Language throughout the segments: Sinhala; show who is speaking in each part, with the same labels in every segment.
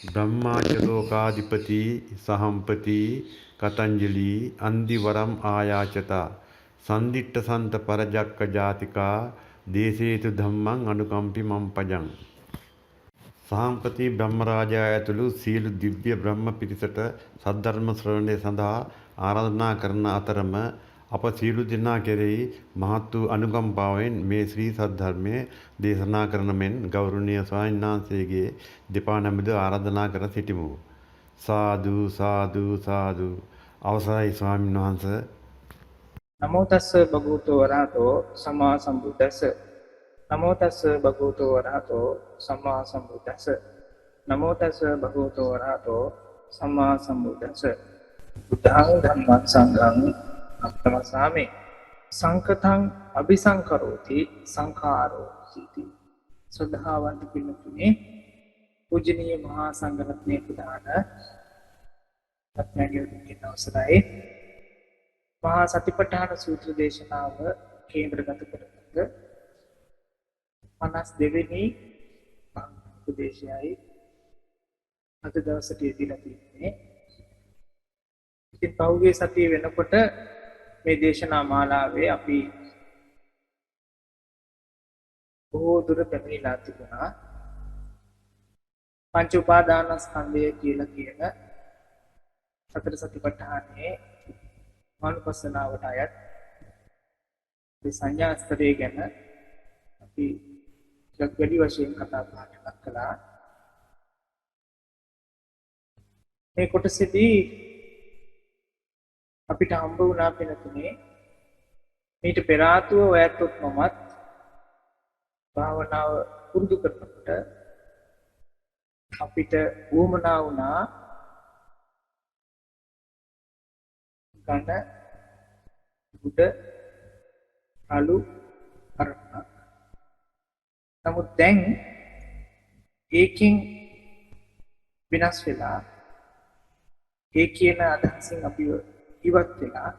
Speaker 1: ब्रह्माच्यलोकाधिपति सहंपति कतंजलि अंदिवरम आयाचता संदिट्ट संत परजक्क जातिका देशेतु धम्मं अनुकंपि मम पजं සහම්පති බ්‍රහ්මරාජා ඇතුළු සියලු දිව්‍ය බ්‍රහ්ම පිරිසට සද්ධර්ම ශ්‍රවණය සඳහා ආරාධනා කරන අතරම අප සියලු දෙනා කෙරෙහි මහත් වූ අනුකම්පාවෙන් මේ ශ්‍රී සද්ධර්මය දේශනා කරන මෙන් ගෞරවනීය ස්වාමීන් වහන්සේගේ දෙපා නමද ආරාධනා කර සිටිමු. සාදු සාදු සාදු. අවසරයි ස්වාමීන් වහන්සේ.
Speaker 2: නමෝ තස්ස භගවතු වරහතෝ සම්මා සම්බුද්දස්ස. නමෝ තස්ස භගවතු වරහතෝ සම්මා සම්බුද්දස්ස. නමෝ තස්ස භගවතු වරහතෝ සම්මා සම්බුද්දස්ස. බුද්ධං ධම්මං සංඝං නමස්සාමි. සංකතං අபிසංකරෝති සංඛාරෝ සීති. සද්ධාවන්ත පින්තුනේ පූජනීය මහා සංඝරත්නයේ ප්‍රධාන අත්මැදියුත් අවසරයි. මහා සතිපට්ඨාන සූත්‍ර දේශනාව කේන්ද්‍රගත කරගත් 52 වෙනි උපදේශයයි අද දවසට යෙදিলা තියෙන්නේ. ඉතින් පහුගිය සතියේ වෙනකොට මේ දේශනා මාලාවේ අපි බොහෝ දුර පැමිණලා තිබුණා. පංච උපාදානස්කන්ධය කියලා කියන සතර සතිපට්ඨානයේ මානුපස්සනාවට අයත් මේ සංඥා ස්තරය ගැන අපි ටිකක් වැඩි වශයෙන් කතා බහක් කළා. මේ කොටසේදී අපිට හම්බ වුණා පිනතුනේ මේට පෙර ආතුව ඔයත්ොත් මමත් භාවනාව පුරුදු කරනකොට අපිට වුමනා වුණා ගන්න බුද අලු අරමුණක්. නමුත් දැන් ඒකෙන් විනාශ වෙලා ඒ කියන අදහසින් අපි ඉවත් වෙලා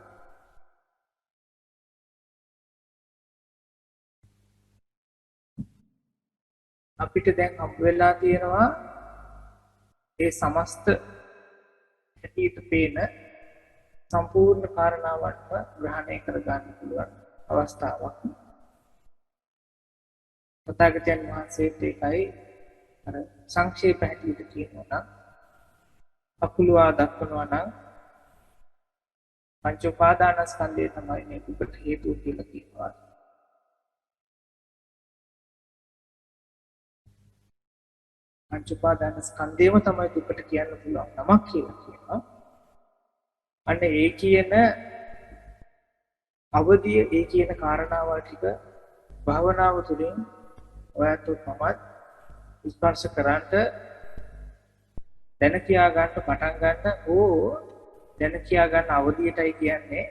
Speaker 2: අපිට දැන් හම්බ වෙලා තියෙනවා ඒ සමස්ත හැටියට පේන සම්පූර්ණ කාරණාවන්ව ග්‍රහණය කර ගන්න පුළුවන් අවස්ථාවක්. තථාගතයන් වහන්සේත් ඒකයි අර සංක්ෂේප හැටියට කියනවා නම් අකුලවා දක්වනවා නම් පංච උපාදානස්කන්ධය තමයි මේ දුකට හේතුව කියලා කියනවා. පංච උපාදානස්කන්ධයම තමයි දුකට කියන්න පුළුවන් නමක් කියලා කියනවා. අන්න ඒ කියන අවදිය ඒ කියන කාරණාවල් ටික භාවනාව තුළින් ඔයත් මමත් ස්පර්ශ කරන්ට දැන කියා ගන්න පටන් ගන්න දැන කියා ගන්න අවදියටයි කියන්නේ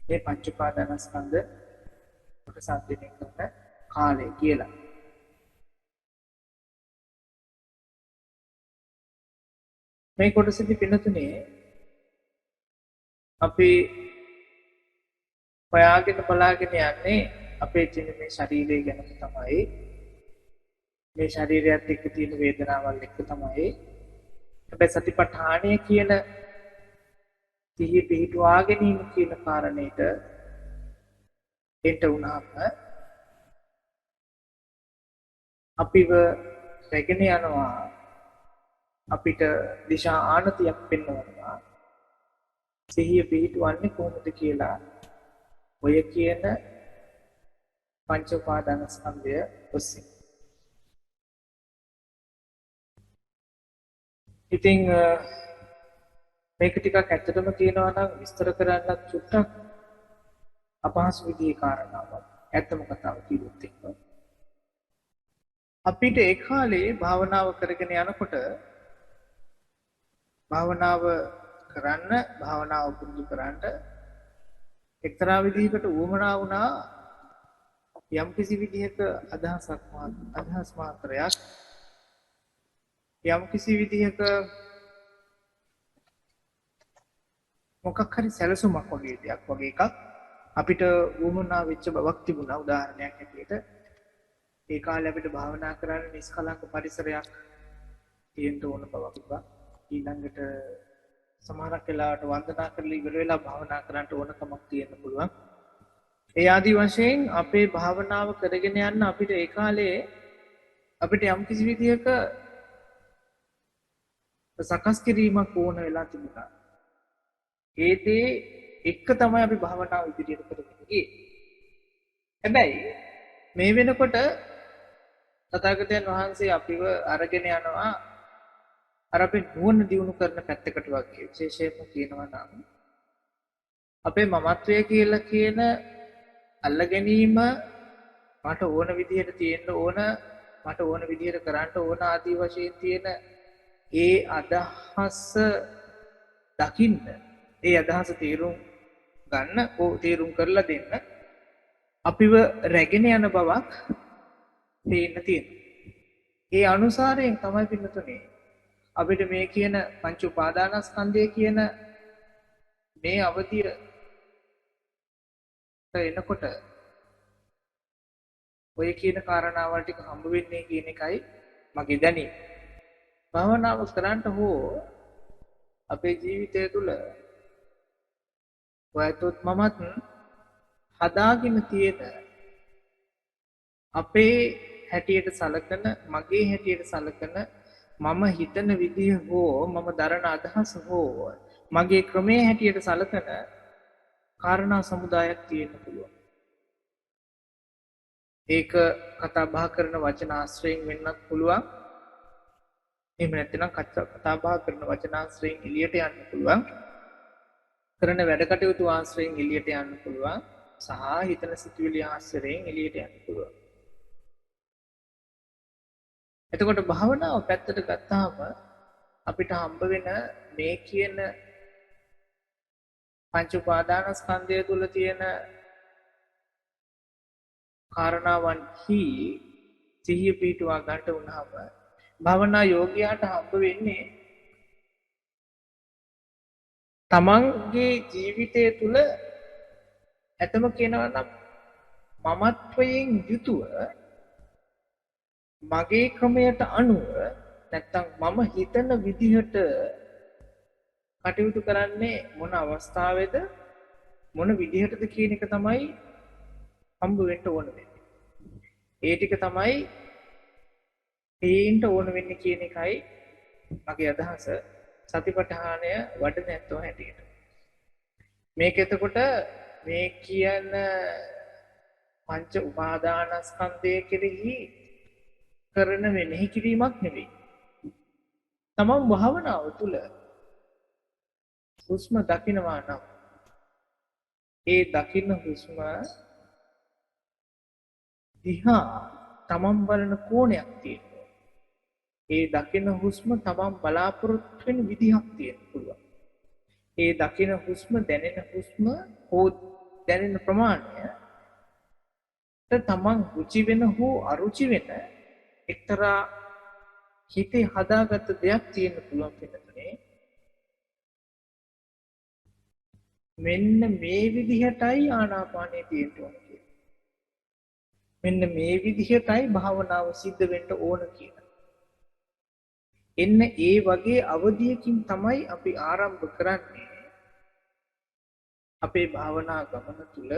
Speaker 2: මේ පංච උපාදානස්කන්ධ කොට සම්පූර්ණ කරන කාලය කියලා. මේ කොටසදී පින්නතුනේ අපි හොයාගෙන බලාගෙන යන්නේ අපේ ජීන මේ ශරීරය ගැන තමයි. මේ ශරීරයත් එක්ක තියෙන වේදනාවල් එක්ක තමයි. හැබැයි සතිපට්ඨානය කියන සිහිය පිහිටුවා ගැනීම කියන කාරණේට එන්ට වුණාම අපිව රැගෙන යනවා. අපිට දිශා ආනතියක් පෙන්වනවා. සිහිය පිහිටවන්නේ කොහොමද කියලා ඔය කියන පංච උපාදානස්කන්ධය ඔස්සේ. ඉතින් මේක ටිකක් ඇත්තටම කියනවා නම් විස්තර කරන්නත් චුට්ටක් අපහසු විදිහේ කාරණාවක්. ඇත්තම කතාව කිව්වොත් එක්ක අපිට ඒ කාලේ භාවනාව කරගෙන යනකොට භාවනාව පුරුදු කරන්න එක්තරා විදිහකට උවමනා වුණා යම් කිසි විදිහක අදහස් මාත්‍රයක් යම් කිසි විදිහක මොකක් හරි සැලසුමක් වගේ දෙයක් වගේ එකක් අපිට උවමනා වෙච්ච බවක් තිබුණා. උදාහරණයක් හැටියට ඒ කාලේ අපිට භාවනා කරන්න නිස්කලංක පරිසරයක් තියෙන්න ඕන බවක් තිබ්බා. ඊළඟට සමහරක් වෙලාවට වන්දනා කරලා ඉවර වෙලා භාවනා කරන්න ඕනකමක් තියෙන්න පුළුවන්. ඒ ආදි වශයෙන් අපේ භාවනාව කරගෙන යන්න අපිට ඒ කාලේ අපිට යම් කිසි විදියක සකස් කිරීමක් ඕන වෙලා තිබුණා. ඒ දේ එක්ක තමයි අපි භාවනාව ඉදිරියට කරගෙන ගියේ. හැබැයි මේ වෙනකොට තථාගතයන් වහන්සේ අපිව අරගෙන යනවා අර අපේ නුවණ දියුණු කරන පැත්තකට වගේ. විශේෂයෙන්ම කියනවා නම් අපේ මමත්වය කියලා කියන අල්ල ගැනීම මට ඕන විදිහට තියෙන්න ඕන, මට ඕන විදිහට කරන්න ඕන ආදී වශයෙන් තියෙන ඒ අදහස දකින්න, ඒ අදහස තේරුම් ගන්න, තේරුම් කරලා දෙන්න අපිව රැගෙන යන බවක් තේන්න තියෙනවා. ඒ අනුසාරයෙන් තමයි පින්නතුනේ අපිට මේ කියන පංච උපාදානස්කන්ධය කියන මේ අවධිය එනකොට ඔය කියන කාරණාවල් ටික හම්බ වෙන්නේ කියන එකයි මගේ දැනීම. භාවනාව කරන්ට හෝ අපේ ජීවිතය තුළ ඔයතොත් මමත් හදාගෙන තියෙන අපේ හැටියට සලකන, මගේ හැටියට සලකන, මම හිතන විදිහ හෝ මම දරන අදහස හෝ මගේ ක්‍රමයේ හැටියට සලකන කාරණා සමුදායක් තියෙන්න පුළුවන්. ඒක කතා බහ කරන වචන ආශ්‍රයෙන් වෙන්නත් පුළුවන්. එහෙම නැත්නම් කතා බහ කරන වචන ආශ්‍රයෙන් එළියට යන්න පුළුවන්. කරන වැඩ කටයුතු ආශ්‍රයෙන් එළියට යන්න පුළුවන්. සහ හිතන සිතුවිලි ආශ්‍රයෙන් එළියට යන්න පුළුවන්. එතකොට භාවනාව පැත්තට ගත්තාම අපිට හම්බ වෙන මේ කියන පංච උපාදානස්කන්ධය තුල තියෙන කාරණාවන්හි සිහිය පිටුවා ගන්නට උනහම භාවනා යෝගියාට හම්බ වෙන්නේ තමන්ගේ ජීවිතය තුල ඇතම කියනවා නම් මමත්වයෙන් යුතුව මගේ ක්‍රමයට අනුව නැත්තම් මම හිතන විදිහට කටයුතු කරන්නේ මොන අවස්ථාවේද මොන විදිහටද කියන එක තමයි හම්බ වෙන්න ඕන වෙන්නේ. ඒ ටික තමයි පේන්න ඕන වෙන්නේ කියන එකයි මගේ අදහස. සතිපට්ඨානය වඩන ඇත්තෝ හැටියට. මේක එතකොට මේ කියන පංච උපාදානස්කන්ධය කෙරෙහි කරන මෙනෙහි කිරීමක් නෙවෙයි. තමන් භාවනාව තුළ හුස්ම දකිනවා නම් ඒ දකින්න හුස්ම දිහා තමන් බලන කෝණයක් තියෙනවා. ඒ දකින්න හුස්ම තමන් බලාපොරොත්තු වෙන විදිහක් තියෙන්න පුළුවන්. ඒ දකින්න හුස්ම දැනෙන හුස්ම හෝ දැනෙන ප්‍රමාණය තමන් රුචි වෙන හෝ අරුචි වෙන එක්තරා හිතේ හදාගත්ත දෙයක් තියෙන්න පුළුවන් වෙනතුනේ. මෙන්න මේ විදිහටයි ආනාපානය තියෙන්න ඕන කියලා. මෙන්න මේ විදිහටයි භාවනාව සිද්ධ වෙන්න ඕන කියලා. එන්න ඒ වගේ අවධියකින් තමයි අපි ආරම්භ කරන්නේ අපේ භාවනා ගමන තුල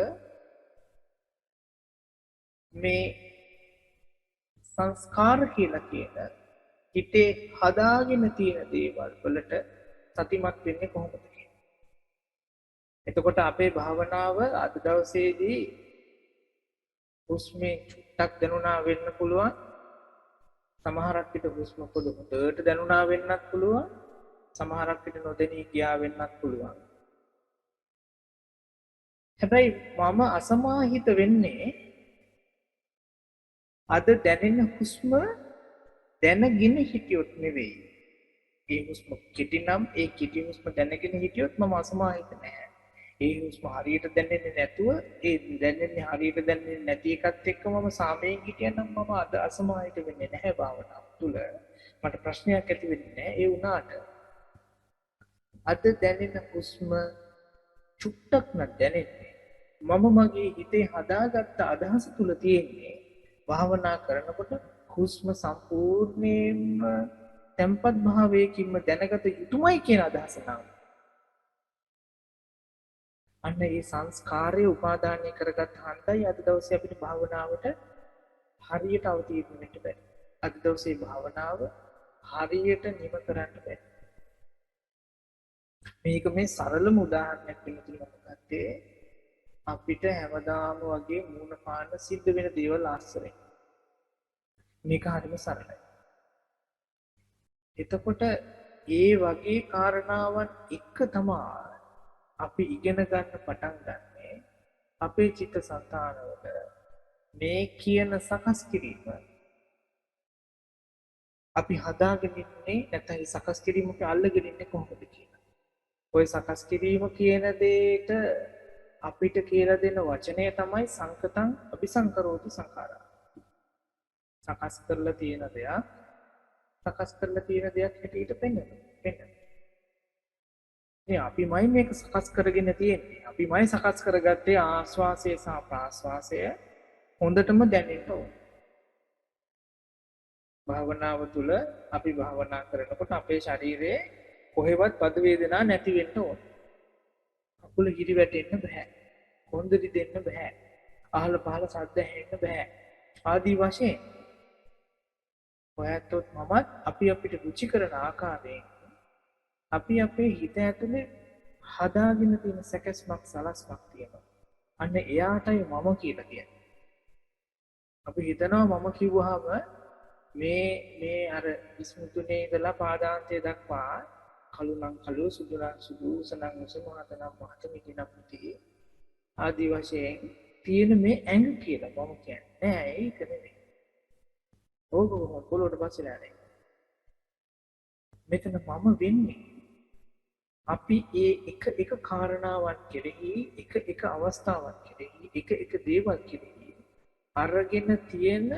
Speaker 2: මේ සංස්කාර කියලා කියන හිතේ හදාගෙන තියෙන දේවල් වලට සතිමත් වෙන්නේ කොහොමද කියන්නේ. එතකොට අපේ භාවනාව අද දවසේදී හුස්මේ චුට්ටක් දැනුණා වෙන්න පුළුවන්. සමහරක් විට හුස්ම පොඩ හොඳට දැනුණා වෙන්නත් පුළුවන්. සමහරක් විට නොදැනී ගියා වෙන්නත් පුළුවන්. හැබැයි මම අසමාහිත වෙන්නේ අද දැනෙන හුස්ම දැනගෙන හිටියොත් නෙවෙයි. ඒ හුස්ම කෙටි නම් ඒ කෙටි හුස්ම දැනගෙන හිටියොත් මම අසමාහිත නැහැ. ඒ හුස්ම හරියට දැනෙන්නේ නැතුව ඒ දැනෙන්නේ හරියට දැනෙන්නේ නැති එකත් එක්ක මම සාමයෙන් හිටියනම් මම අද අසමාහිත වෙන්නේ නැහැ භාවනාව තුළ. මට ප්‍රශ්නයක් ඇති වෙන්නේ නැහැ. ඒ වුණාට අද දැනෙන හුස්ම චුට්ටක් නම් දැනෙන්නේ මම මගේ හිතේ හදාගත්ත අදහස තුළ තියෙන්නේ භාවනා කරනකොට හුස්ම සම්පූර්ණයෙන්ම තැම්පත් භාවයකින්ම දැනගත යුතුමයි කියන අදහස නම් අන්න ඒ සංස්කාරය උපාදානය කරගත් හන්දයි අද දවසේ අපිට භාවනාවට හරියට අවතීර්ණ වෙන්න බැහැ. අද දවසේ භාවනාව හරියට නිම කරන්න බැහැ. මේක මේ සරලම උදාහරණයක් වෙන්න ගත්තේ අපිට හැමදාම වගේ මූණ පාන්න සිද්ධ වෙන දේවල් ආශ්‍රයෙන්. මේක හරිම සරලයි. එතකොට ඒ වගේ කාරණාවන් එක්ක තමයි අපි ඉගෙන ගන්න පටන් ගන්නේ අපේ චිත්තසංතානවල මේ කියන සකස් කිරීම අපි හදාගෙන ඉන්නේ නැත්නම් ඒ සකස් කිරීම අපි අල්ලගෙන ඉන්නේ කොහොමද කියලා. ওই සකස් කිරීම කියන දෙයට අපිට කියලා දෙන වචනය තමයි සංකතං අபிසංකරෝති සංඛාරා. සකස් කරලා තියෙන දෙයක් සකස් කරලා තියෙන දෙයක් හැටියට පෙන්වනවා. මේ අපිමයි මේක සකස් කරගෙන තියෙන්නේ. අපිමයි සකස් කරගත්තේ ආස්වාසය සහ ප්‍රාස්වාසය හොඳටම දැනෙන්න ඕන. භාවනාව තුළ අපි භාවනා කරනකොට අපේ ශරීරයේ කොහෙවත් පද වේදනා නැති වෙන්න ඕන. කකුල හිරි වැටෙන්න බෑ. කොන්දරි දෙන්න බෑ. අහල පහල ශබ්ද ඇහෙන්න බෑ. ආදී වශයෙන් ඔයත් මමත් අපි අපිට රුචි කරන ආකාරයෙන් අපි අපේ හිත ඇතුලේ හදාගෙන තියෙන සැකස්මක් සලස්මක් තියෙනවා. අන්න එයාටයි මම කියලා කියන්නේ. අපි හිතනවා මම කිව්වහම මේ අර ඉස්මුතුනේ ඉඳලා පාදාන්තය දක්වා කළු නම් කළු සුදු නම් සුදු උස නම් උස මහත නම් මහත මිටි නම් මිටි ආදී වශයෙන් තියෙන මේ ඇඟ කියලා මම කියන්නේ නෑ ඒක නෙමෙයි. ඕක පොළොවට පස්සෙලා නෑ. මෙතන මම වෙන්නේ අපි ඒ එක කාරණාවක් කෙරෙහි එක අවස්ථාවක් කෙරෙහි එක දේවල් කෙරෙහි අරගෙන තියෙන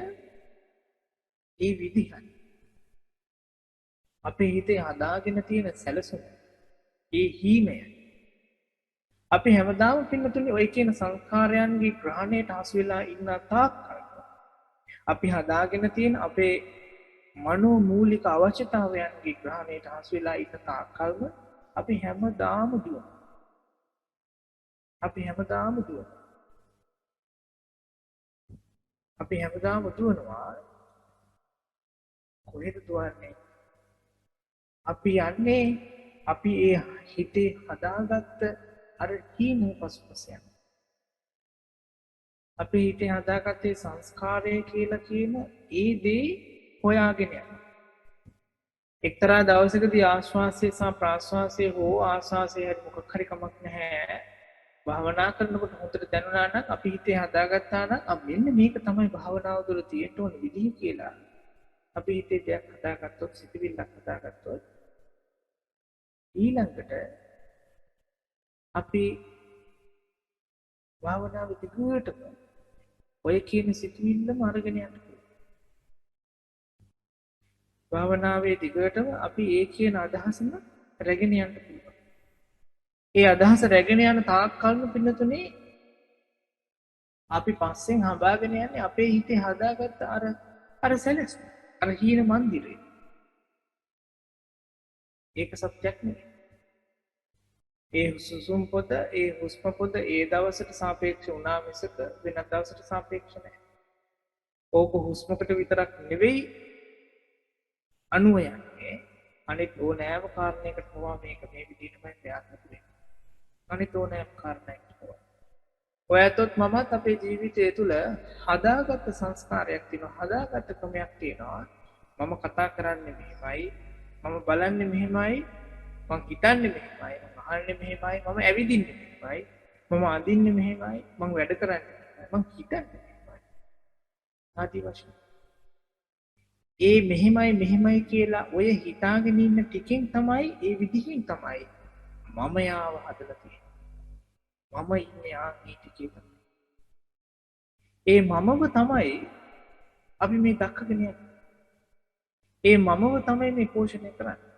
Speaker 2: ඒ විදිහයි. අපේ හිතේ හදාගෙන තියෙන සැලසුම ඒ හීනය අපි හැමදාම පින්නතුනේ ඔය කියන සංස්කාරයන්ගේ ග්‍රහණයට හසු වෙලා ඉන්න තාක් අපි හදාගෙන තියෙන අපේ මනෝමූලික අවශ්‍යතාවයන්ගේ ග්‍රහණයට හසු වෙලා ඉන්න තාක් කල්ම අපි හැමදාම දුවනවා. අපි හැමදාම දුවනවා. කොහෙද දුවන්නේ? අපි යන්නේ අපි ඒ හිතේ හදාගත්ත අර හීන පසුපස යන. අපි හිතේ හදාගත්තේ සංස්කාරය කියලා කියන ඒ දේ හොයාගෙන යනවා. එක්තරා දවසකදී ආශ්වාසය සහ ප්‍රාශ්වාසය හෝ ආශ්වාසය හරි මොකක් හරි කමක් නැහැ. භාවනා කරනකොට හොඳට දැනුණා නම් අපි හිතේ හදාගත්තා නම් මෙන්න මේක තමයි භාවනාව තුළ තියෙන්න ඕන විදිහ කියලා. අපි හිතේ දෙයක් හදාගත්තොත් සිතිවිල්ලක් හදාගත්තොත් ඊළඟට අපි භාවනාව දිගටම ඔය කියන සිතිවිල්ලම අරගෙන යන්න පුළුවන්. භාවනාවේ දිගටම අපි ඒ කියන අදහසම රැගෙන යන්න පුළුවන්. ඒ අදහස රැගෙන යන තාක් කල්ම පින්නතුනේ අපි පස්සෙන් හඹාගෙන යන්නේ අපේ හිතේ හදාගත්ත අර සැලැස්ම. අර හීන මන්දිරය. ඒක සත්‍යක් නෙවෙයි. ඒ සුසුම් පොත, ඒ හුස්ම පොත ඒ දවසට සාපේක්ෂ වුණා මිසක වෙනත් දවසට සාපේක්ෂ නැහැ. ඕක හුස්මකට විතරක් නෙවෙයි අනුව යන්නේ. අනිත් ඕනෑම කාරණයකට පවා මේක මේ විදිහටමයි ක්‍රියාත්මක වෙන්නේ. අනිත් ඕනෑම කාරණයකට පවා. ඔයතොත් මමත් අපේ ජීවිතය තුළ හදාගත්ත සංස්කාරයක් තියෙනවා. හදාගත්ත ක්‍රමයක් තියෙනවා. මම කතා කරන්නේ මෙහෙමයි, මම බලන්නේ මෙහෙමයි, මම හිතන්නේ මෙහෙමයි, මම අහන්නේ මෙහෙමයි, මම ඇවිදින්නේ මෙහෙමයි, මම අඳින්නේ මෙහෙමයි, මම වැඩ කරන්නේ මෙහෙමයි, මම හිතන්නේ මෙහෙමයි. ආදි වශයෙන්. ඒ මෙහෙමයි කියලා ඔය හිතාගෙන ඉන්න ටිකෙන් තමයි ඒ විදිහින් තමයි මම යාව හදලා තියෙන්නේ. මම ඉන්නේ ආගේ ටිකේ තමයි. ඒ මමව තමයි අපි මේ දක්කගෙන යන්නේ. ඒ මමව තමයි මේ පෝෂණය කරන්නේ.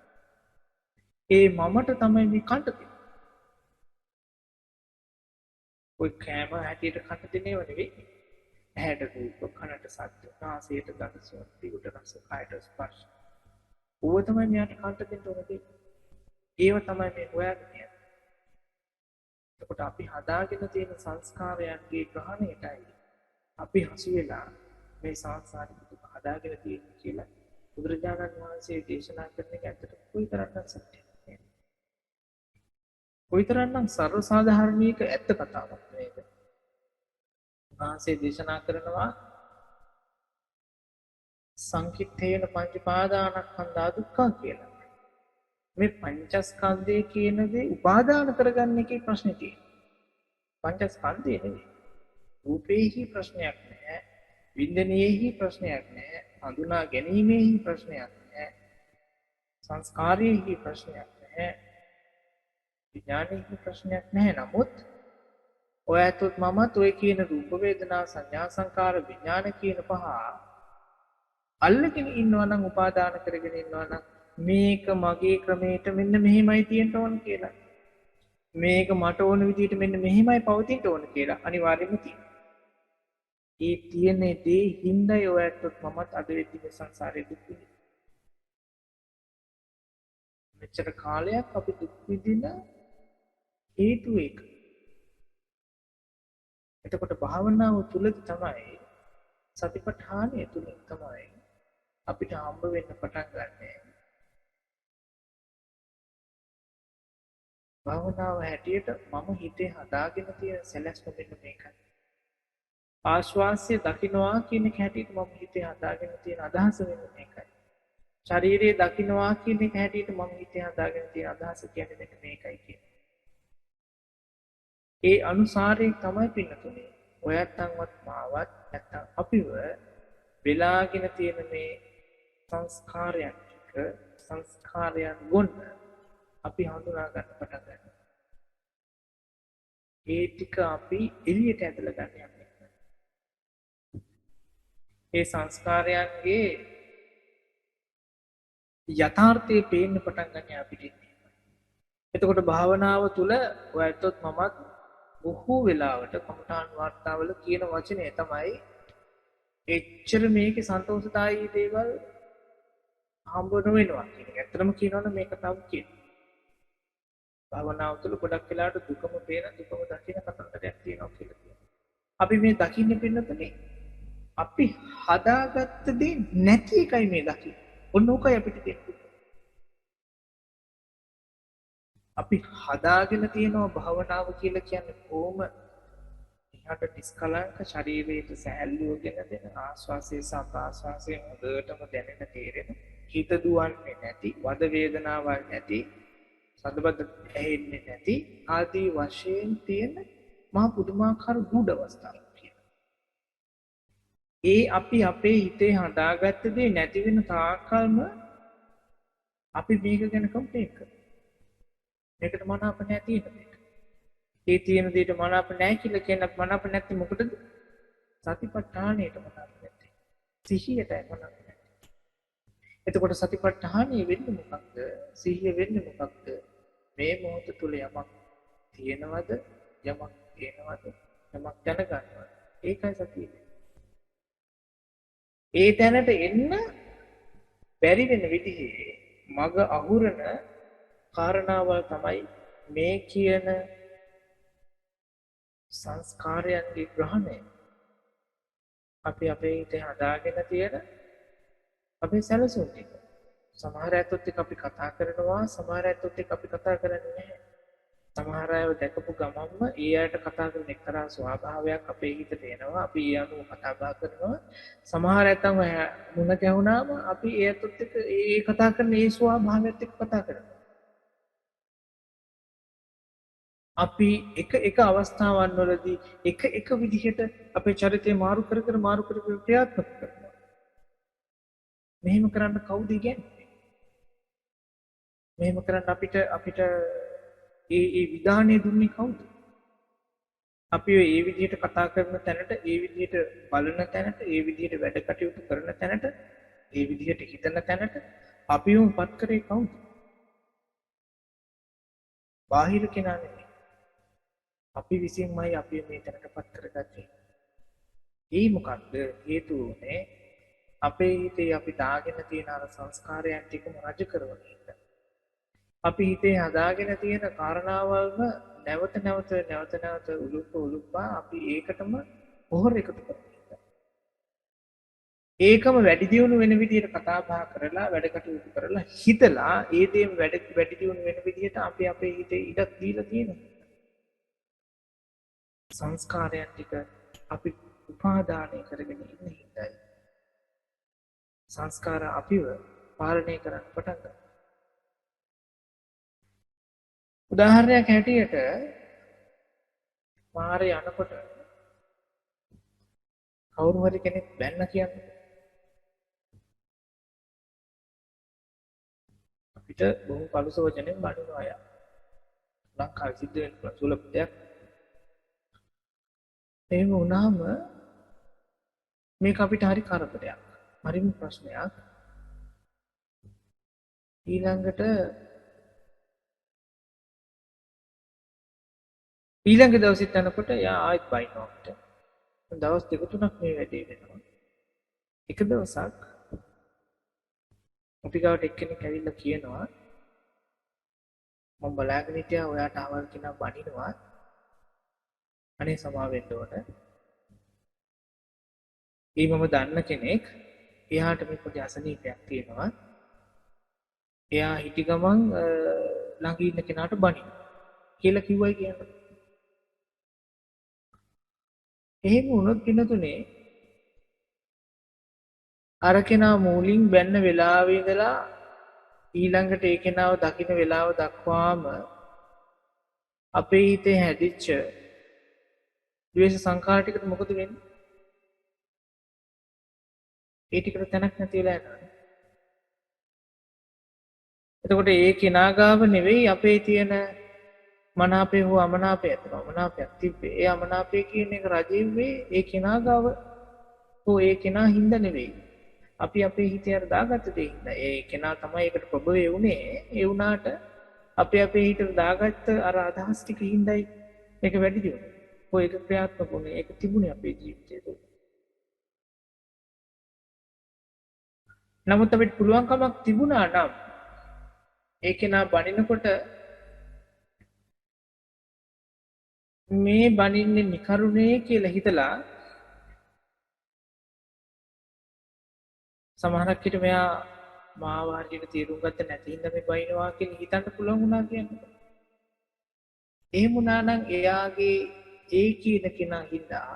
Speaker 2: ඒ මමට තමයි මේ කන්ට දෙන්නේ. ඔය කෑම හැටියට කන්ට දෙන්නේව නෙවෙයි. ඇහැට රූප, කනට ශබ්ද, නාසයට ගඳ සුවඳ, දිවට රස, කයට ස්පර්ශ. ඌව තමයි මෙයාට කන්ට දෙන්න ඕනේ. ඒව තමයි මේ හොයාගෙන යන්නේ. එතකොට අපි හදාගෙන තියෙන සංස්කාරයන්ගේ ග්‍රහණයටයි අපි හසු වෙලා මේ සංසාරික දුක හදාගෙන තියෙන්නේ කියලා බුදුරජාණන් වහන්සේ දේශනා කරන එක ඇත්තට කොයිතරම්නම් සත්‍යද? කොයිතරම්නම් සර්ව සාධාරණීක ඇත්ත කතාවක් නේද? වහන්සේ දේශනා කරනවා සංකිට්ඨේන පංචපාදානස්කන්ධා දුක්ඛ කියලා. මේ පංචස්කන්ධය කියන දේ උපාදාන කරගන්න එකේ ප්‍රශ්නේ තියෙනවා. පංචස්කන්ධය නෙවෙයි. රූපේහි ප්‍රශ්නයක් නැහැ. වින්දනයේහි ප්‍රශ්නයක් නැහැ. හඳුනා ගැනීමේහි ප්‍රශ්නයක් නැහැ. සංස්කාරයේහි ප්‍රශ්නයක් නැහැ. විඥානයේහි ප්‍රශ්නයක් නැහැ. නමුත් ඔය ඇතොත් මමත් ඔය කියන රූප වේදනා සංඥා සංකාර විඥාන කියන පහ අල්ලගෙන ඉන්නවා නම් උපාදාන කරගෙන ඉන්නවා නම් මේක මගේ ක්‍රමයට මෙන්න මෙහෙමයි තියෙන්න ඕන කියලා. මේක මට ඕන විදිහට මෙන්න මෙහෙමයි පවතින්න ඕන කියලා අනිවාර්යයෙන්ම තියෙනවා. ඒ තියෙන දේ හින්දායි ඔය ඇත්තොත් මමත් අද වෙද්දි මේ සංසාරේ දුක් විඳින්නේ. මෙච්චර කාලයක් අපි දුක් විඳින හේතු එක. එතකොට භාවනාව තුලදී තමයි සතිපට්ඨානය තුලින් තමයි අපිට හම්බ වෙන්න පටන් ගන්න. භාවනාව හැටියට මම හිතේ හදාගෙන තියෙන සැලැස්ම මෙන්න මේකයි. ආශ්වාසය දකින්නවා කියන එක හැටියට මම හිතේ හදාගෙන තියෙන අදහස මෙන්න මේකයි. ශරීරය දකින්නවා කියන එක හැටියට මම හිතේ හදාගෙන තියෙන අදහස කියන්නේ මෙන්න මේකයි කියන්නේ. ඒ අනුසාරයෙන් තමයි පින්නතුනේ ඔයත්තන්වත් මාවත් නැත්තම් අපිව වෙලාගෙන තියෙන මේ සංස්කාරයන් ටික සංස්කාරයන් ගොන්න අපි හඳුනා ගන්න පටන් ගන්නවා. ඒ ටික අපි එළියට ඇදලා ගන්න යන්නේ. ඒ සංස්කාරයන්ගේ යථාර්ථය පේන්න පටන් ගන්න අපිට. එතකොට භාවනාව තුළ ඔයත්ොත් මමත් බොහෝ වෙලාවට කමඨාන් වාර්තාවල කියන වචනය තමයි එච්චර මේකේ සන්තෝෂදායී දේවල් හම්බ නොවෙනවා කියන එක. ඇත්තටම කියනවනම් මේ කතාව කියනවා. භාවනාව තුළ ගොඩක් වෙලාවට දුකම පේන දුකම දකින කතන්දරයක් තියෙනවා කියලා කියනවා. අපි මේ දකින්නේ පින්නතුනේ අපි හදාගත්ත දේ නැති එකයි මේ දකින්නේ. ඔන්න ඕකයි අපිට තියෙන්නේ. අපි හදාගෙන තියෙනවා භාවනාව කියලා කියන්නේ කොහොම එහාට නිස්කලංක ශරීරයට සැහැල්ලුව ගෙන දෙන ආස්වාසයේ සහ ප්‍රාස්වාසයේ හොඳටම දැනෙන තේරෙන හිත දුවන්නේ නැති වද වේදනාවක් නැති සද්දබද්ද ඇහෙන්නේ නැති ආදී වශයෙන් තියෙන මහා පුදුමාකාර ගුඩ අවස්ථාවක් කියලා. ඒ අපි අපේ හිතේ හදාගත්ත දේ නැති වෙන තාක්කල්ම අපි මේක ගැන කම්ප්ලේන්ට් කරනවා. මේකට මනාප නැති නේද? ඒ තියෙන දෙයට මනාප නැහැ කියලා කියනත් මනාප නැති මොකටද? සතිපට්ඨානයට මනාප නැති. සිහියටයි මනාප නැති. එතකොට සතිපට්ඨානිය වෙන්නේ මොකක්ද? සිහිය වෙන්නේ මොකක්ද? මේ මොහොත තුල යමක් තියෙනවද? යමක් පේනවද? යමක් දැනගන්නවද? ඒකයි සතිය. ඒ තැනට එන්න බැරි වෙන විදිහේ මග අහුරන කාරණාවල් තමයි මේ කියන සංස්කාරයන්ගේ ග්‍රහණය. අපි අපේ හිතේ හදාගෙන තියෙන අපේ සැලසුම් ටික. සමහර ඇත්තොත් එක්ක අපි කතා කරනවා, සමහර ඇත්තොත් එක්ක අපි කතා කරන්නේ නැහැ. සමහර අයව දැකපු ගමන්ම ඒ අයට කතා කරන එක්තරා ස්වභාවයක් අපේ හිතට එනවා. අපි ඒ අනුව කතා බහ කරනවා. සමහර ඇත්තම මුණ ගැහුණාම අපි ඒ ඇත්තොත් එක්ක ඒ කතා කරන ඒ ස්වභාවයත් එක්ක කතා කරනවා. අපි එක අවස්ථාවන් වලදී එක විදිහට අපේ චරිතය මාරු කර ක්‍රියාත්මක කරනවා. මෙහෙම කරන්න කවුද ඉගැන්වන්නේ? මෙහෙම කරන්න අපිට ඒ විධානය දුන්නේ කවුද? අපි ඒ විදිහට කතා කරන තැනට, ඒ විදිහට බලන තැනට, ඒ විදිහට වැඩ කටයුතු කරන තැනට, ඒ විදිහට හිතන තැනට අපිවම පත් කරේ කවුද? බාහිර කෙනා නෙමෙයි. අපි විසින්මයි අපි මේ තැනට පත් කරගත්තේ. ඒ මොකක්ද හේතුව උනේ? අපේ හිතේ අපි දාගෙන තියෙන අර සංස්කාරයන් ටිකම රජ කරවන එක. අපි හිතේ හදාගෙන තියෙන කාරණාවල්ම නැවත නැවත උලුප්පා අපි ඒකටම පොහොර එකතු කරන එක. ඒකම වැඩි දියුණු වෙන විදිහට කතා බහ කරලා වැඩ කටයුතු කරලා හිතලා ඒ දේම වැඩි දියුණු වෙන විදිහට අපි අපේ හිතේ ඉඩක් දීලා තියෙනවා. සංස්කාරයන් ටික අපි උපාදානය කරගෙන ඉන්න හින්දායි සංස්කාර අපිව පාලනය කරන්න පටන් ගන්නවා. උදාහරණයක් හැටියට මාරේ යනකොට කවුරු හරි කෙනෙක් බැන්න කියන්නේ අපිට බොහොම පළුස වචනෙන් බඩනවා අය. ලංකාවේ සිද්ධ වෙන සුලභ දෙයක්. එහෙම වුණාම මේක අපිට හරි කරදරයක්. හරිම ප්‍රශ්නයක්. ඊළඟ දවසෙත් යනකොට යා ආයෙත් බයිනවා අපිට. දවස් දෙක තුනක් මේ වැඩේ වෙනවා. එක දවසක් අපි ගාවට එක්කෙනෙක් ඇවිල්ලා කියනවා මම බලාගෙන හිටියා ඔයාට අවල් කෙනා බනිනවා. අනේ සමාව වෙන්න ඕන. මම දන්න කෙනෙක් එයාට මේ පොඩි අසනීපයක් තියෙනවා. එයා හිටි ගමන් ළඟ ඉන්න කෙනාට බනිනවා කියලා කිව්වයි කියන්නේ. එහෙම වුණොත් පිනතුනේ අර කෙනා මූලින් බැන්න වෙලාවේ ඉඳලා ඊළඟට ඒ කෙනාව දකින්න වෙලාව දක්වාම අපේ හිතේ හැදිච්ච ද්වේෂ සංඛාර ටිකට මොකද වෙන්නේ? ඒ ටිකට තැනක් නැති වෙලා යනවා. එතකොට ඒ කෙනා ගාව නෙවෙයි අපේ තියෙන මනාපේ හෝ අමනාපේ ඇතිවෙනවා. අමනාපයක් තිබ්බේ. ඒ අමනාපේ කියන එක රජෙව්වේ ඒ කෙනා ගාව හෝ ඒ කෙනා හින්දා නෙවෙයි. අපි අපේ හිතේ අර දාගත්ත දේ හින්දා. ඒ කෙනා තමයි ඒකට ප්‍රබවේ වුනේ. ඒ වුණාට අපි අපේ හිතට දාගත්ත අර අදහස් ටික හින්දායි මේක වැඩි දියුනේ. ඔය ඒක ක්‍රියාත්මක වුණේ. ඒක තිබුණේ අපේ ජීවිතේ තුළ. නමුත් අපිට පුළුවන්කමක් තිබුණා නම් ඒ කෙනා බනිනකොට මේ බනින්නේ නිකරුණේ කියලා හිතලා සමහරක් විට මෙයා මාව හරියට තීරුම් ගත්ත නැති හින්දා මේ බනිනවා කියලා හිතන්න පුළුවන් වුණා කියන්නේ. එහෙම වුණා නම් එයාගේ ඒ කියන කෙනා හින්දා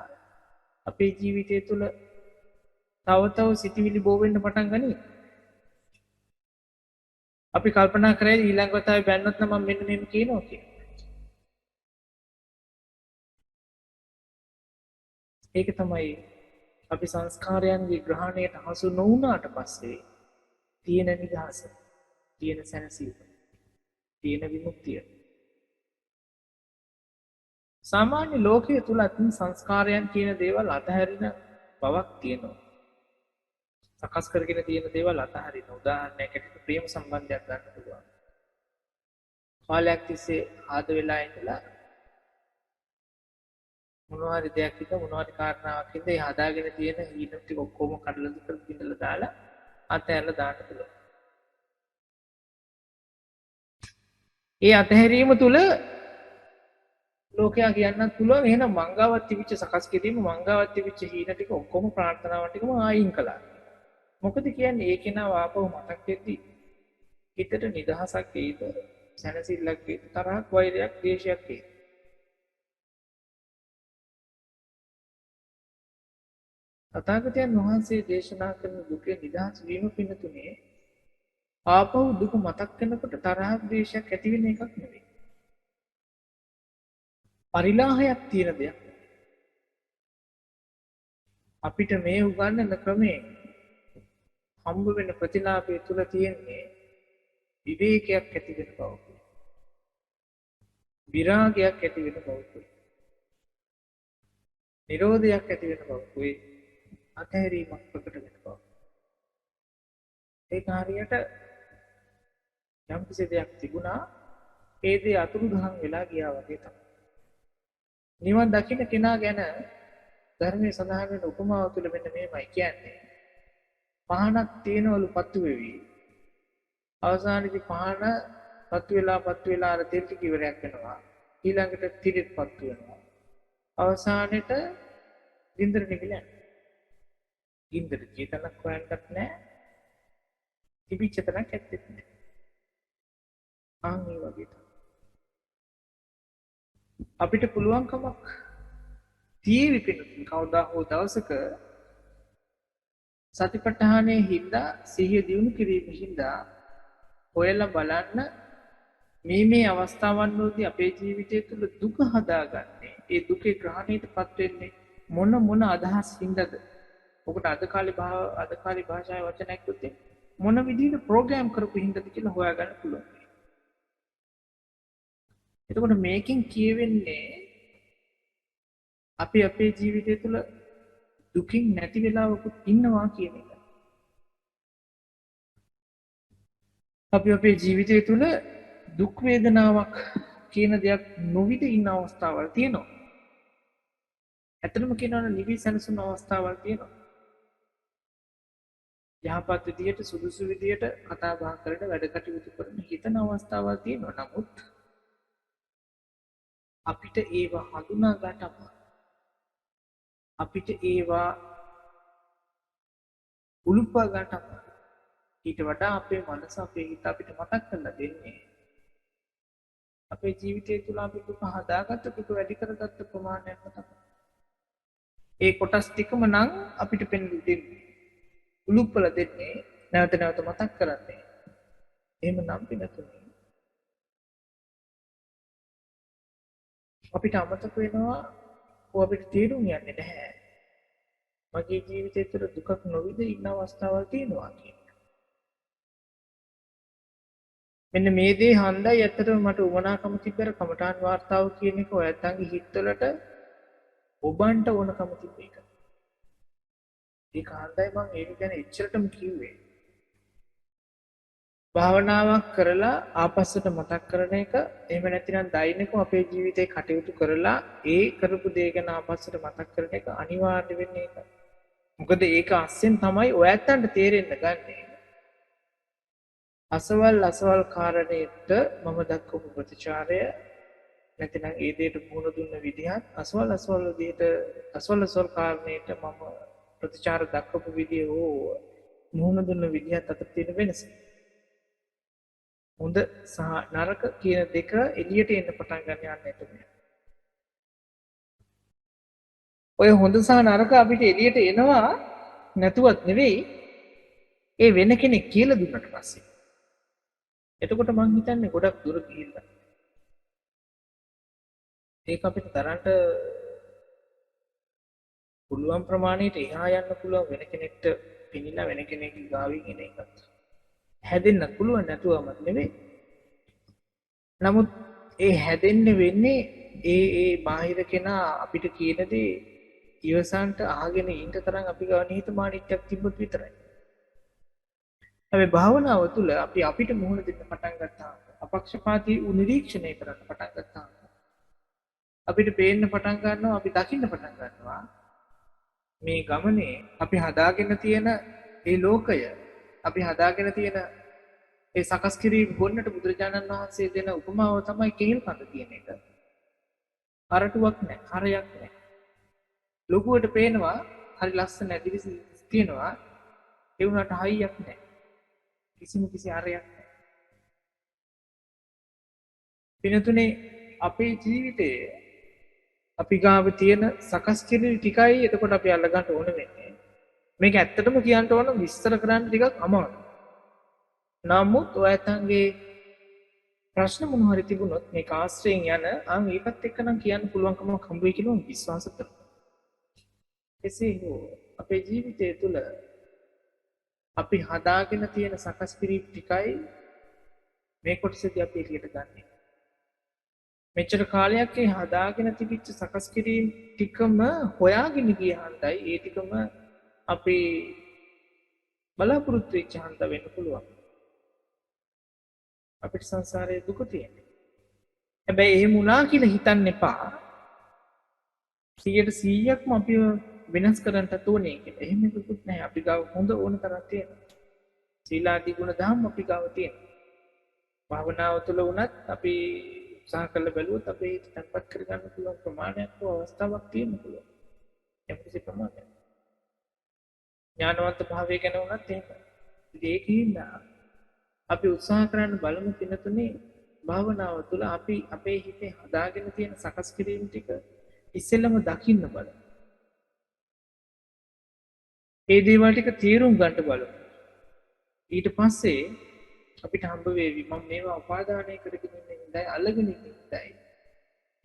Speaker 2: අපේ ජීවිතය තුළ තව සිතිවිලි බෝ වෙන්න පටන් ගනී. අපි කල්පනා කරේ ඊළඟ වතාවේ බැන්නොත් නම් මම මෙන්න මෙහෙම කියනවා කියලා. ඒක තමයි අපි සංස්කාරයන්ගේ ග්‍රහණයට හසු නොවුනාට පස්සේ තියෙන නිදහස, තියෙන සැනසීම, තියෙන විමුක්තිය. සාමාන්‍ය ලෝකයේ තුලත් සංස්කාරයන් කියන දේවල් අතහැරින බවක් තියෙනවා. සකස් කරගෙන තියෙන දේවල් අතහරින. උදාහරණයක් ඇටියට ප්‍රේම සම්බන්ධයක් ගන්න පුළුවන්. කාලයක් තිස්සේ ආද වෙලා ඉඳලා මොනවා හරි දෙයක් හිත මොනවා හරි කාරණාවක් හින්දා ඒ හදාගෙන තියෙන හීන ටික ඔක්කොම කඩලා දුකලා බිඳලා දාලා අතහැරලා දාන්න පුළුවන්. ඒ අතහැරීම තුල ලෝකයා කියන්නත් පුළුවන් එහෙනම් මංගාවත් තිබිච්ච සකස් කිරීම මංගාවත් තිබිච්ච හීන ටික ඔක්කොම ප්‍රාර්ථනාවන් ටිකම ආයින් කළා. මොකද කියන්නේ ඒ කෙනාව ආපහු මතක් වෙද්දී හිතට නිදහසක් එයිද සැනසෙල්ලක් එයිද තරහක් වෛරයක් ද්වේෂයක් එයිද? තථාගතයන් වහන්සේ දේශනා කරන දුකේ නිදහස් වීම පිණිතුනේ ආපහු දුක මතක් වෙනකොට තරහක් ද්වේෂයක් ඇති වෙන එකක් නෙවෙයි. පරිලාහයක් තියෙන දෙයක්. අපිට මේ උගන්වන ක්‍රමේ හම්බ වෙන ප්‍රතිලාභය තුල තියෙන්නේ විවේකයක් ඇති වෙන බවකුයි. විරාගයක් ඇති වෙන බවකුයි. නිරෝධයක් ඇති වෙන බවකුයි. අතහැරීමක් ප්‍රකට වෙන බව. ඒක හරියට යම් කිසි දෙයක් තිබුණා ඒ දේ අතුරුදහන් වෙලා ගියා වගේ තමයි. නිවන් දකින්න කෙනා ගැන ධර්මයේ සඳහන් වෙන උපමාව තුළ මෙන්න මේමයි කියන්නේ. පහනක් තියෙනවලු පත්තු වෙවි. අවසානයේදී පහන පත්තු වෙලා අර තෙල් ටික ඉවරයක් වෙනවා. ඊළඟට තිරෙත් පත්තු වෙනවා. අවසානයේට ගින්දර නිවිලා යනවා. ගින්දර ජීතනක් හොයන්නත් නැහැ. තිබිච්ච තැනක් ඇත්තෙත් නැහැ. ආන් මේ වගේ තමයි. අපිට පුළුවන්කමක් තියෙවි පිටුතුන් කවදා හෝ දවසක සතිපට්ඨානයේ හින්දා සිහිය දියුණු කිරීම හින්දා හොයලා බලන්න මේ අවස්ථාවන් වලදී අපේ ජීවිතය තුළ දුක හදාගන්නේ ඒ දුකේ ග්‍රහණයටපත් වෙන්නේ මොන අදහස් හින්දාද? ඔකට අද කාලේ භාෂාවේ වචනයක් උත්තේ මොන විදිහට ප්‍රෝග්‍රෑම් කරපු හින්දාද කියලා හොයාගන්න පුළුවන්. එතකොට මේකෙන් කියවෙන්නේ අපි අපේ ජීවිතය තුළ දුකින් නැති වෙලාවකුත් ඉන්නවා කියන එක. අපි අපේ ජීවිතය තුළ දුක් වේදනාවක් කියන දෙයක් නොවිද ඉන්න අවස්ථාවල් තියෙනවා. ඇත්තටම කියනවා නම් නිවි සැනසුණු අවස්ථාවල් තියෙනවා. යහපත් විදියට සුදුසු විදියට කතා බහ කරන වැඩ කටයුතු කරන හිතන අවස්ථාවල් තියෙනවා. නමුත් අපිට ඒවා හඳුනා ගන්න අමාරුයි. අපිට ඒවා උලුප්පා ගන්න අමාරුයි. ඊට වඩා අපේ මනස අපේ හිත අපිට මතක් කරලා දෙන්නේ අපේ ජීවිතය තුළ අපි දුක හදාගත්ත දුක වැඩි කරගත්ත ප්‍රමාණයක්ම තමයි. ඒ කොටස් ටිකම නම් අපිට පෙන්වලා දෙන්නේ. උලුප්පලා දෙන්නේ නැවත නැවත මතක් කරන්නේ. එහෙම නම් පිනතුනේ අපිට අමතක වෙනවා අපිට තේරුම් යන්නේ නැහැ. මගේ ජීවිතය තුළ දුකක් නොවිද ඉන්න අවස්ථාවල් තියෙනවා කියන එක. මෙන්න මේ දේ හන්දයි ඇත්තටම මට උවමනාකම තිබ්බර කමඨාන් වාර්තාව කියන එක ඔයයන්ගේ හිතවලට ඔබන්ට ඕනකම තිබ්බ එක. ඒක හන්දයි මම ඒක ගැන එච්චරටම කිව්වේ. භාවනාවක් කරලා ආපස්සට මතක් කරන එක එහෙම නැතිනම් දෛනිකව අපේ ජීවිතේ කටයුතු කරලා ඒ කරපු දේ ගැන ආපස්සට මතක් කරන එක අනිවාර්ය වෙන්නේ ඒක. මොකද ඒක අස්සෙන් තමයි ඔයයන්ට තේරෙන්න ගන්නේ. අසවල් කාරණේට මම දක්වපු ප්‍රතිචාරය නැතිනම් ඒ දෙයට මුහුණ දුන්න විදිහත් අසවල් විදිහට අසවල් කාරණේට මම ප්‍රතිචාර දක්වපු විදිය හෝ මුහුණ දුන්න විදිහත් අතර තියෙන වෙනස. හොඳ සහ නරක කියන දෙක එළියට එන්න පටන් ගන්න යන්න එතන. ඔය හොඳ සහ නරක අපිට එළියට එනවා නැතුවත් නෙවෙයි ඒ වෙන කෙනෙක් කියලා දුන්නට පස්සේ. එතකොට මං හිතන්නේ ගොඩක් දුර ගිහිල්ලා. ඒක අපිට තරන්ට පුළුවන් ප්‍රමාණයට එහා යන්න පුළුවන් වෙන කෙනෙක්ට පිනිලා වෙන කෙනෙක්ගේ ගාවින් එන එකත්. හැදෙන්න පුළුවන් නැතුවමත් නෙවෙයි. නමුත් ඒ හැදෙන්න වෙන්නේ ඒ බාහිර කෙනා අපිට කියන දේ ඉවසන්ට අහගෙන ඉන්න තරම් අපි ගාව නිහතමානීත්වයක් තිබ්බොත් විතරයි. හැබැයි භාවනාව තුළ අපි අපිට මුහුණ දෙන්න පටන් ගත්තාම අපක්ෂපාතී වූ නිරීක්ෂණය කරන්න පටන් ගත්තාම අපිට පේන්න පටන් ගන්නවා අපි දකින්න පටන් ගන්නවා මේ ගමනේ අපි හදාගෙන තියෙන ඒ ලෝකය අපි හදාගෙන තියෙන ඒ සකස් කිරීම ගොන්නට බුදුරජාණන් වහන්සේ දෙන උපමාව තමයි කෙහෙල් කඳ කියන එක. අරටුවක් නැහැ, හරයක් නැහැ. ලොකුවට පේනවා හරි ලස්සන ඇදිරිසි තියෙනවා. ඒ වුණාට හයියක් නැහැ. කිසි හරයක් නැහැ. පිනතුනේ අපේ ජීවිතයේ අපි ගාව තියෙන සකස් කිරීම ටිකයි එතකොට අපි අල්ලගන්න ඕන වෙන්නේ. මේක ඇත්තටම කියන්න ඕන විස්තර කරන්න ටිකක් අමාරුයි. නමුත් ඔයයන්ගේ ප්‍රශ්න මොන හරි තිබුණොත් මේක ආශ්‍රයෙන් යන ඒකත් එක්ක නම් කියන්න පුළුවන්කමක් හම්බ වෙයි කියලා මම විශ්වාස කරනවා. එසේ හෝ අපේ ජීවිතය තුළ අපි හදාගෙන තියෙන සකස් කිරීම ටිකයි මේ කොටසදී අපි එළියට ගන්නෙ. මෙච්චර කාලයක් ඒ හදාගෙන තිබිච්ච සකස් කිරීම ටිකම හොයාගෙන ගිය හන්දයි ඒ ටිකම අපි බලාපොරොත්තු වෙච්ච හන්ද වෙන්න පුළුවන්. අපිට සංසාරයේ දුක තියෙනවා. හැබැයි එහෙම වුණා කියලා හිතන්න එපා. 100%ක්ම අපි වෙනස් කරන්නට ඕනේ කියලා. එහෙම එකකුත් නැහැ. අපි ගාව හොඳ ඕන තරම් තියෙනවා. සීලාදී ගුණ දහම් අපි ගාව තියෙනවා. භාවනාව තුළ වුණත් අපි උත්සාහ කරලා බැලුවොත් අපේ හිත තැන්පත් කරගන්න පුළුවන් ප්‍රමාණයක් හෝ අවස්ථාවක් තියෙන්න පුළුවන්. යම්කිසි ප්‍රමාණයක්. ඥානවන්ත භාවය ගැන වුණත් එහෙමයි. ඉතින් ඒකින්ද අපි උත්සාහ කරන්න බලමු පිනතුනේ භාවනාව තුළ අපි අපේ හිතේ හදාගෙන තියෙන සකස් කිරීම ටික ඉස්සෙල්ලම දකින්න බලමු. ඒ දේවල් ටික තීරුම් ගන්න බලමු. ඊට පස්සේ අපිට හම්බ වේවි මම මේවා උපාදානය කරගෙන ඉන්න ඉඳයි අල්ලගෙන ඉන්න ඉඳයි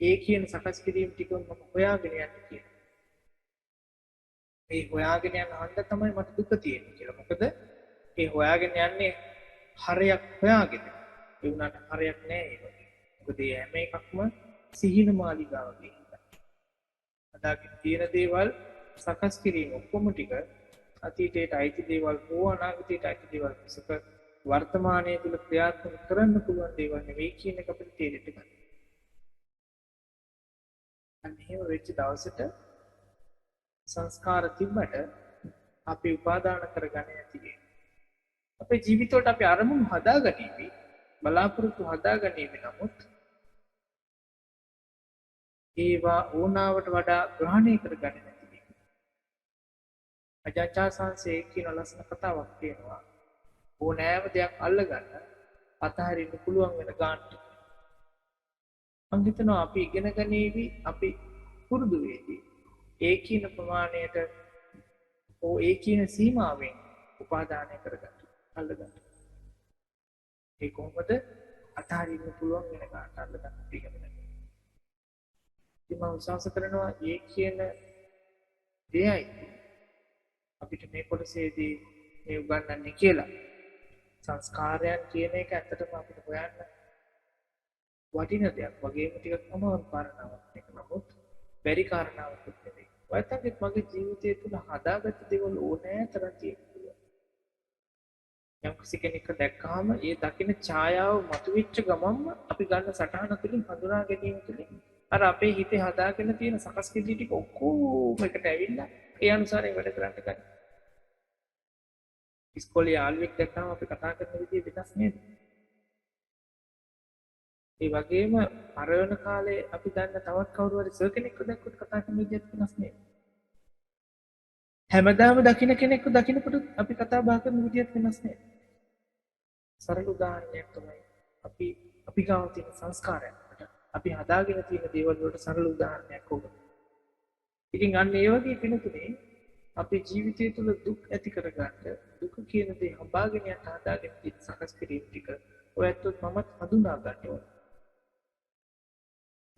Speaker 2: ඒ කියන සකස් කිරීම ටික මම හොයාගෙන යන්න කියලා. මේ හොයාගෙන යන හන්ද තමයි මට දුක තියෙන්නේ කියලා. මොකද ඒ හොයාගෙන යන්නේ හරයක් හොයාගෙන. ඒ වුණාට හරයක් නෑ ඒ වගේ. මොකද මේ හැම එකක්ම සිහින මාලිගාවගේ හින්දා. අදාගෙන තියෙන දේවල් සකස් කිරීම ඔක්කොම ටික අතීතයට අයිති දේවල් හෝ අනාගතයට අයිති දේවල් මිසක වර්තමානයේ තුල ක්‍රියාත්මක කරන්න පුළුවන් දේවල් නෙවෙයි කියන එක අපිට තේරෙන්න ගන්න. අන්න එහෙම වෙච්ච දවසට සංස්කාර තිබ්බට අපි උපාදාන කරගන්නේ නැති වෙනවා. අපේ ජීවිතවලට අපි අරමුණු හදාගනීවි බලාපොරොත්තු හදාගනීවි නමුත් ඒවා ඕනාවට වඩා ග්‍රහණය කරගන්නේ නැති වෙනවා. අජාචා සංසේ කියන ලස්සන කතාවක් තියෙනවා. ඕනෑම දෙයක් අල්ලගන්න අතහරින්න පුළුවන් වෙන ගානට. මම හිතනවා අපි ඉගෙන ගනීවි අපි පුරුදු වෙවි. ඒ කියන ප්‍රමාණයට ඕ ඒ කියන සීමාවෙන් උපාදානය කරගන්න අල්ලගන්න. ඒ කොහොමද අතහරින්න පුළුවන් වෙන ගානට අල්ලගන්න ඉගෙන ගන්න. ඉතින් මම විශ්වාස කරනවා ඒ කියන දෙයයි අපිට මේ කොටසේදී මේ උගන්වන්නේ කියලා. සංස්කාරයන් කියන එක ඇත්තටම අපිට හොයන්න වටින දෙයක් වගේම ටිකක් අමාරු කාරණාවක්. ඒක නමුත් බැරි කාරණාවක් නෙවෙයි. ඔයත්ගේ මගේ ජීවිතය තුළ හදාගත්ත දේවල් ඕනෑ තරම් තියෙනවා. යම් කෙනෙක් දැක්කහම ඒ දකින්න ඡායාව මතුවෙච්ච ගමන්ම අපි ගන්න සටහන තුළින් හඳුනා ගැනීම තුළින් අර අපේ හිතේ හදාගෙන තියෙන සකස් කිරීම ටික ඔක්කොම එකට ඇවිල්ලා ඒ අනුසාරයෙන් වැඩ කරන්න ගන්න. ඉස්කෝලේ යාළුවෙක් දැක්කම අපි කතා කරන විදිය වෙනස් නේද? ඒ වගේම පරණ කාලේ අපි දන්න තවත් කවුරු හරි සර් කෙනෙක්ව දැක්කොත් කතා කරන විදියත් වෙනස් නේද? හැමදාම දකින්න කෙනෙක්ව දකින්නකොට අපි කතා බහ කරන විදියත් වෙනස් නේද? සරල උදාහරණයක් තමයි අපි ගාව තියෙන සංස්කාරයන්. අපි හදාගෙන තියෙන දේවල් වලට සරල උදාහරණයක් ඕක. ඉතින් අන්න ඒ වගේ කෙනෙකුනේ අපේ ජීවිතය තුළ දුක් ඇති කරගන්න දුක කියන දේ හඹාගෙන යන හදාගෙන තියෙන සකස් කිරීම ටික ඔයත් මමත් හඳුනා ගන්න ඕනේ.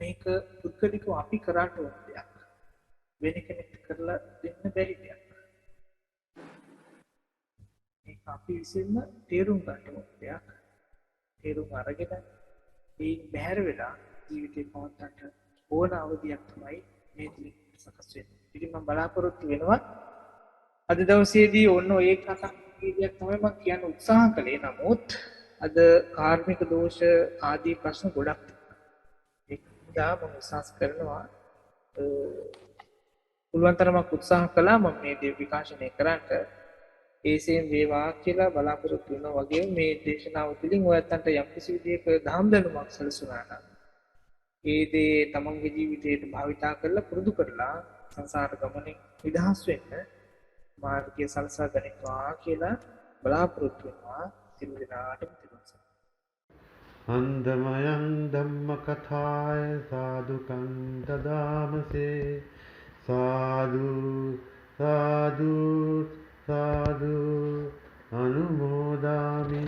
Speaker 2: මේක පුද්ගලිකව අපි කරාට ඕන දෙයක්. වෙන කෙනෙක්ට කරලා දෙන්න බැරි දෙයක්. මේක අපි විසින්ම තේරුම් ගන්න ඕන දෙයක්. තේරුම් අරගෙන මේ බැහැර වෙලා ජීවිතේ පවත්වන්න ඕන අවධියක් තමයි මේ තුලින් සකස් වෙන්නේ. ඉතින් මම බලාපොරොත්තු වෙනවා අද දවසේදී ඔන්න ඔය කතා කීයක් තමයි මම කියන්න උත්සාහ කළේ. නමුත් අද කාර්මික දෝෂ ආදී ප්‍රශ්න ගොඩක් තිබුණා. මම විශ්වාස කරනවා පුළුවන් තරමක් උත්සාහ කළා මම මේ දේ විකාශනය කරන්න. ඒසෙන් වේවා කියලා බලාපොරොත්තු වෙනවා වගේම මේ දේශනාව තුළින් ඔයයන්ට යම්කිසි විදියක දහම් දැනුමක් සැලසුණා නම් ඒ දේ තමන්ගේ ජීවිතයට භාවිතා කරලා පුරුදු කරලා සංසාර ගමනේ නිදහස් වෙන්න මාර්ගය සලසා ගනිත්වා කියලා බලාපොරොත්තු වෙනවා. සියලු දෙනාටම තිරුවන්
Speaker 1: අන්දමයන් ධම්ම කථාය සාදුකං දදාමසේ සාදු සාදු සාදු අනුමෝදාමි